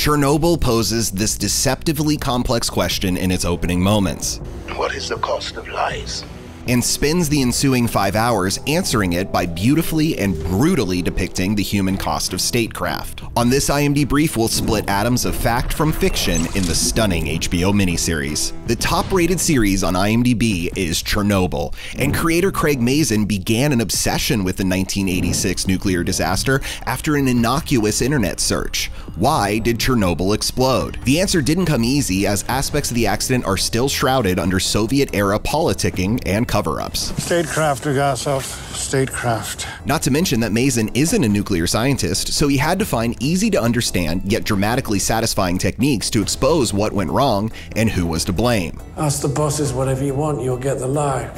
Chernobyl poses this deceptively complex question in its opening moments. What is the cost of lies? And spends the ensuing 5 hours answering it by beautifully and brutally depicting the human cost of statecraft. On this IMDbrief, we'll split atoms of fact from fiction in the stunning HBO miniseries. The top-rated series on IMDb is Chernobyl, and creator Craig Mazin began an obsession with the 1986 nuclear disaster after an innocuous internet search. Why did Chernobyl explode? The answer didn't come easy, as aspects of the accident are still shrouded under Soviet-era politicking and cover-ups. Statecraft, Ugasov. Statecraft. Not to mention that Mazin isn't a nuclear scientist, so he had to find easy-to-understand yet dramatically satisfying techniques to expose what went wrong and who was to blame. Ask the bosses whatever you want, you'll get the lie.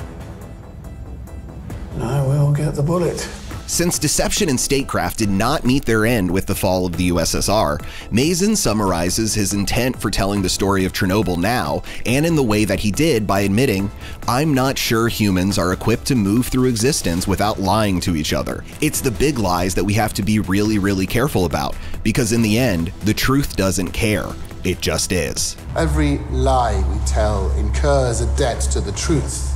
And I will get the bullet. Since deception and statecraft did not meet their end with the fall of the USSR, Mazin summarizes his intent for telling the story of Chernobyl now, and in the way that he did by admitting, "I'm not sure humans are equipped to move through existence without lying to each other. It's the big lies that we have to be really careful about, because in the end, the truth doesn't care. It just is." Every lie we tell incurs a debt to the truth.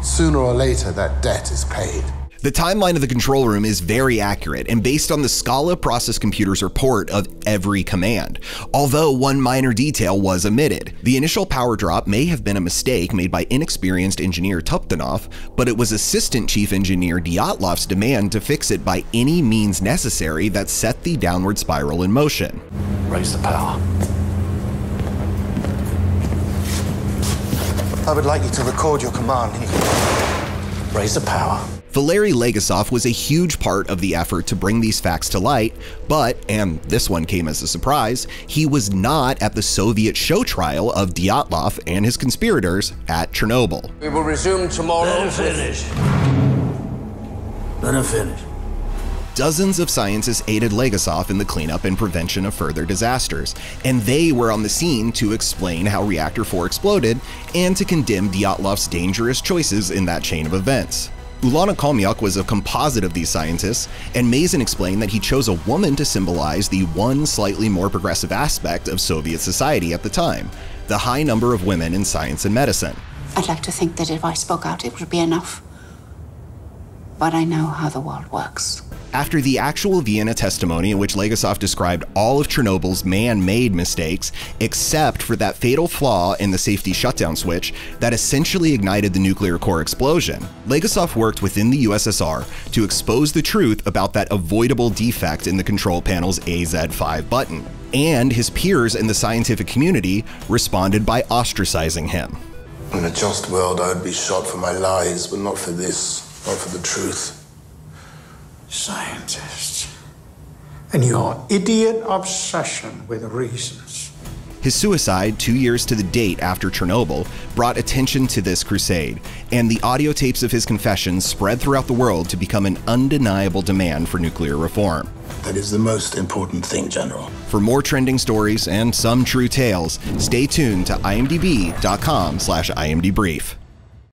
Sooner or later, that debt is paid. The timeline of the control room is very accurate and based on the Scala process computer's report of every command, although one minor detail was omitted. The initial power drop may have been a mistake made by inexperienced engineer Tuptanov, but it was Assistant Chief Engineer Dyatlov's demand to fix it by any means necessary that set the downward spiral in motion. Raise the power. I would like you to record your command here. Raise the power. Valery Legasov was a huge part of the effort to bring these facts to light, but, and this one came as a surprise, he was not at the Soviet show trial of Dyatlov and his conspirators at Chernobyl. We will resume tomorrow. Let him finish. Dozens of scientists aided Legasov in the cleanup and prevention of further disasters, and they were on the scene to explain how Reactor 4 exploded and to condemn Dyatlov's dangerous choices in that chain of events. Ulana Khomyuk was a composite of these scientists, and Mazin explained that he chose a woman to symbolize the one slightly more progressive aspect of Soviet society at the time, the high number of women in science and medicine. I'd like to think that if I spoke out, it would be enough. But I know how the world works. After the actual Vienna testimony in which Legasov described all of Chernobyl's man-made mistakes, except for that fatal flaw in the safety shutdown switch that essentially ignited the nuclear core explosion, Legasov worked within the USSR to expose the truth about that avoidable defect in the control panel's AZ5 button. And his peers in the scientific community responded by ostracizing him. In a just world, I would be shot for my lies, but not for this, not for the truth. Scientist. And your idiot obsession with reasons. His suicide 2 years to the date after Chernobyl brought attention to this crusade, and the audio tapes of his confessions spread throughout the world to become an undeniable demand for nuclear reform. That is the most important thing, General. For more trending stories and some true tales, stay tuned to imdb.com/imdbrief.